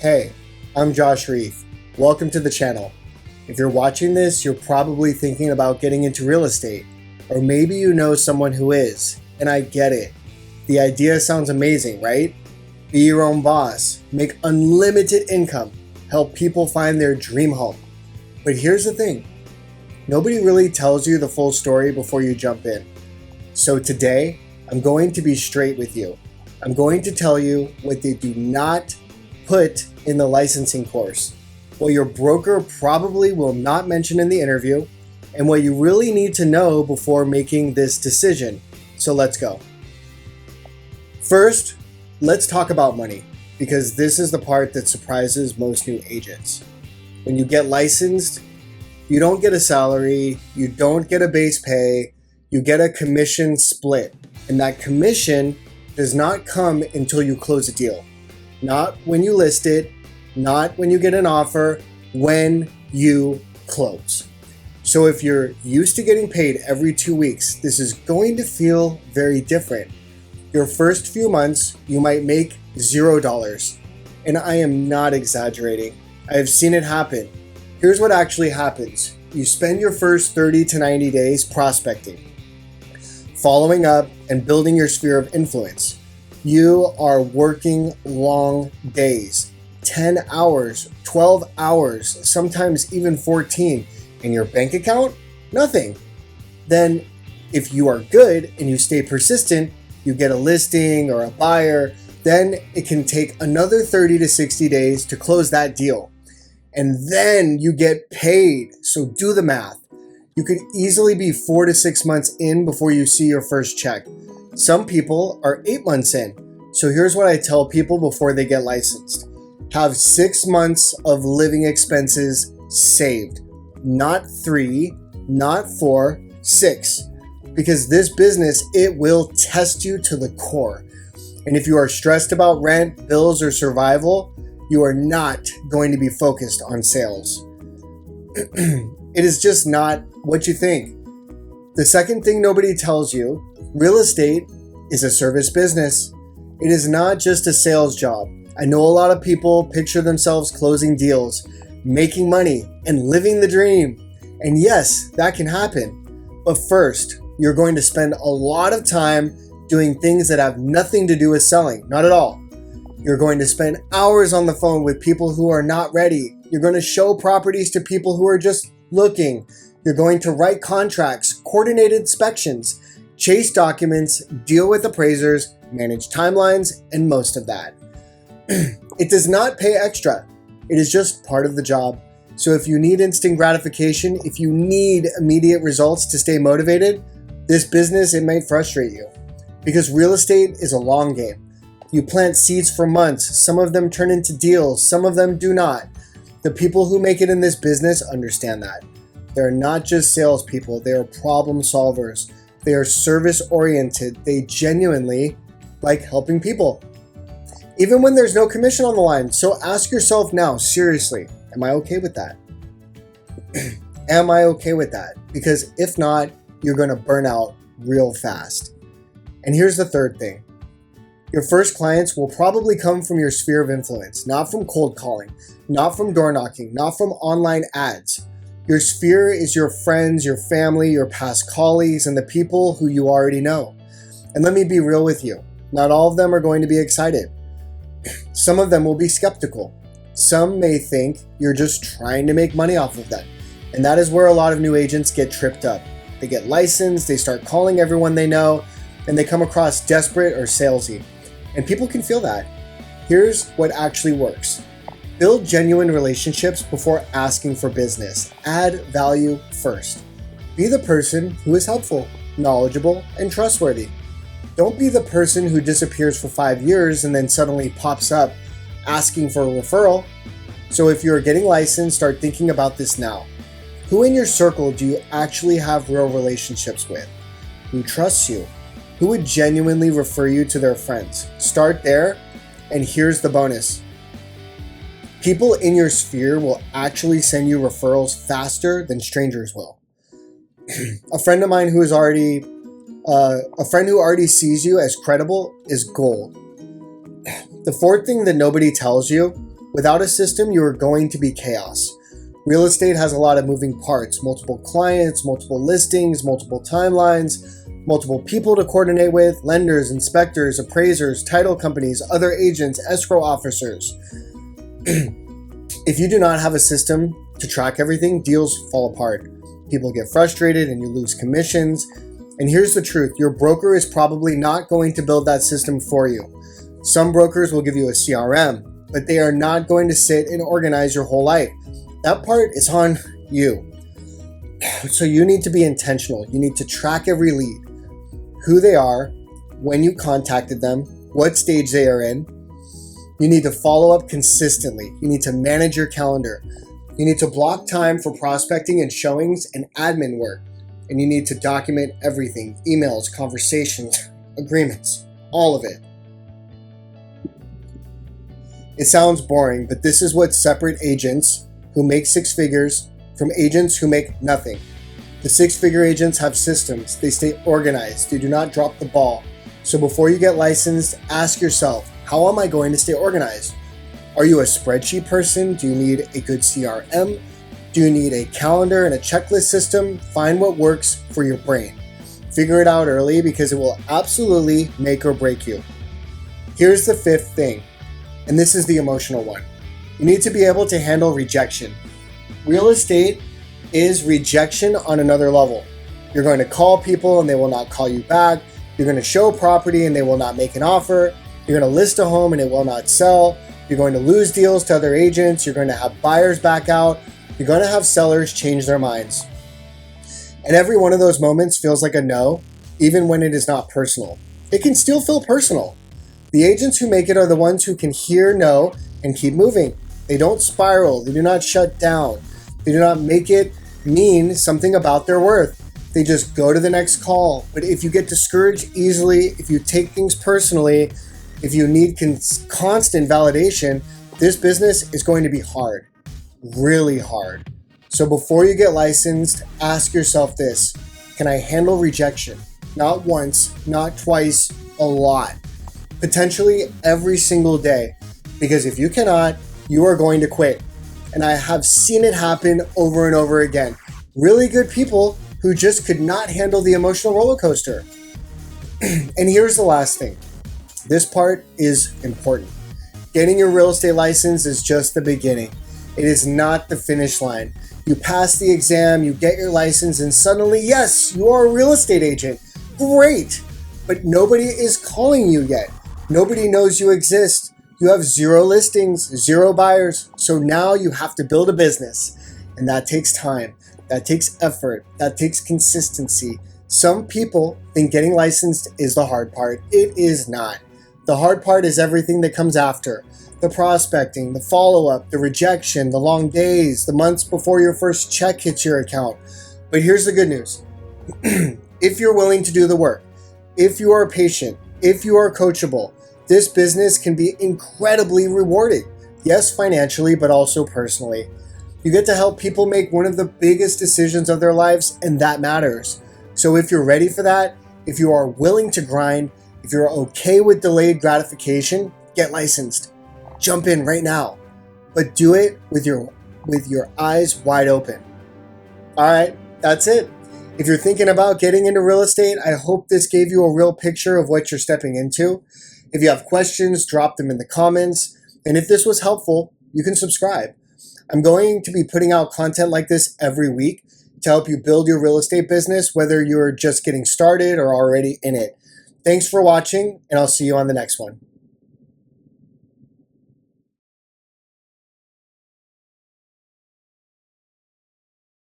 Hey, I'm Josh Reef. Welcome to the channel. If you're watching this, you're probably thinking about getting into real estate, or maybe you know someone who is, and I get it. The idea sounds amazing, right? Be your own boss, make unlimited income, help people find their dream home. But here's the thing, nobody really tells you the full story before you jump in. So today, I'm going to be straight with you. I'm going to tell you what they do not put in the licensing course, what your broker probably will not mention in the interview, and what you really need to know before making this decision. So let's go. First, let's talk about money, because this is the part that surprises most new agents. When you get licensed, you don't get a salary, you don't get a base pay, you get a commission split. And that commission does not come until you close a deal. Not when you list it, not when you get an offer, when you close. So if you're used to getting paid every 2 weeks, this is going to feel very different. Your first few months, you might make $0. And I am not exaggerating. I have seen it happen. Here's what actually happens. You spend your first 30 to 90 days prospecting, following up, and building your sphere of influence. You are working long days, 10 hours, 12 hours, sometimes even 14. In your bank account, nothing. Then if you are good and you stay persistent, you get a listing or a buyer, then it can take another 30 to 60 days to close that deal. And then you get paid. So do the math. You could easily be 4 to 6 months in before you see your first check. Some people are 8 months in. So here's what I tell people before they get licensed. Have 6 months of living expenses saved. Not 3, not 4, 6. Because this business, it will test you to the core. And if you are stressed about rent, bills, or survival, you are not going to be focused on sales. It is just not what you think. The second thing nobody tells you, real estate is a service business. It is not just a sales job. I know a lot of people picture themselves closing deals, making money, and living the dream. And yes, that can happen. But first, you're going to spend a lot of time doing things that have nothing to do with selling, not at all. You're going to spend hours on the phone with people who are not ready. You're going to show properties to people who are just looking. You're going to write contracts, coordinate inspections, chase documents, deal with appraisers, manage timelines, and most of that. It does not pay extra. It is just part of the job. So if you need instant gratification, if you need immediate results to stay motivated, this business, it might frustrate you. Because real estate is a long game. You plant seeds for months. Some of them turn into deals. Some of them do not. The people who make it in this business understand that. They're not just salespeople. They are problem solvers. They are service-oriented. They genuinely like helping people, even when there's no commission on the line. So ask yourself now, seriously, am I okay with that? Am I okay with that? Because if not, you're going to burn out real fast. And here's the third thing. Your first clients will probably come from your sphere of influence, not from cold calling, not from door knocking, not from online ads. Your sphere is your friends, your family, your past colleagues, and the people who you already know. And let me be real with you. Not all of them are going to be excited. Some of them will be skeptical. Some may think you're just trying to make money off of them. And that is where a lot of new agents get tripped up. They get licensed, they start calling everyone they know, and they come across desperate or salesy. And people can feel that. Here's what actually works. Build genuine relationships before asking for business. Add value first. Be the person who is helpful, knowledgeable, and trustworthy. Don't be the person who disappears for 5 years and then suddenly pops up asking for a referral. So if you're getting licensed, start thinking about this now. Who in your circle do you actually have real relationships with? Who trusts you? Who would genuinely refer you to their friends? Start there, and here's the bonus. People in your sphere will actually send you referrals faster than strangers will. A friend of mine who already sees you as credible is gold. The fourth thing that nobody tells you Without a system, you are going to be chaos. Real estate has a lot of moving parts, multiple clients, multiple listings, multiple timelines, multiple people to coordinate with, lenders, inspectors, appraisers, title companies, other agents, escrow officers. If you do not have a system to track everything, deals fall apart. People get frustrated and you lose commissions. And here's the truth, your broker is probably not going to build that system for you. Some brokers will give you a CRM, but they are not going to sit and organize your whole life. That part is on you. So you need to be intentional. You need to track every lead, who they are, when you contacted them, what stage they are in. You need to follow up consistently. You need to manage your calendar. You need to block time for prospecting and showings and admin work. And you need to document everything, emails, conversations, agreements, all of it. It sounds boring, but this is what separates agents who make six figures from agents who make nothing. The six-figure agents have systems. They stay organized. They do not drop the ball. So before you get licensed, ask yourself, how am I going to stay organized? Are you a spreadsheet person? Do you need a good CRM? Do you need a calendar and a checklist system? Find what works for your brain. Figure it out early because it will absolutely make or break you. Here's the fifth thing, and this is the emotional one. You need to be able to handle rejection. Real estate is rejection on another level. You're going to call people and they will not call you back. You're going to show property and they will not make an offer. You're going to list a home and it will not sell. You're going to lose deals to other agents. You're going to have buyers back out. You're going to have sellers change their minds. And every one of those moments feels like a no, even when it is not personal. It can still feel personal. The agents who make it are the ones who can hear no and keep moving. They don't spiral. They do not shut down. They do not make it mean something about their worth. They just go to the next call. But if you get discouraged easily, if you take things personally, if you need constant validation, this business is going to be hard, really hard. So before you get licensed, ask yourself this: can I handle rejection? Not once, not twice, a lot. Potentially every single day. Because if you cannot, you are going to quit. And I have seen it happen over and over again. Really good people who just could not handle the emotional roller coaster. And here's the last thing. This part is important. Getting your real estate license is just the beginning. It is not the finish line. You pass the exam, you get your license, and suddenly, yes, you are a real estate agent. Great! But nobody is calling you yet. Nobody knows you exist. You have 0 listings, 0 buyers. So now you have to build a business. And that takes time. That takes effort. That takes consistency. Some people think getting licensed is the hard part. It is not. The hard part is everything that comes after. The prospecting, the follow-up, the rejection, the long days, the months before your first check hits your account. But here's the good news. If you're willing to do the work, if you are patient, if you are coachable, this business can be incredibly rewarding. Yes, financially, but also personally. You get to help people make one of the biggest decisions of their lives, and that matters. So if you're ready for that, if you are willing to grind, if you're okay with delayed gratification, get licensed. Jump in right now. But do it with your eyes wide open. All right, that's it. If you're thinking about getting into real estate, I hope this gave you a real picture of what you're stepping into. If you have questions, drop them in the comments. And if this was helpful, you can subscribe. I'm going to be putting out content like this every week to help you build your real estate business, whether you're just getting started or already in it. Thanks for watching, and I'll see you on the next one.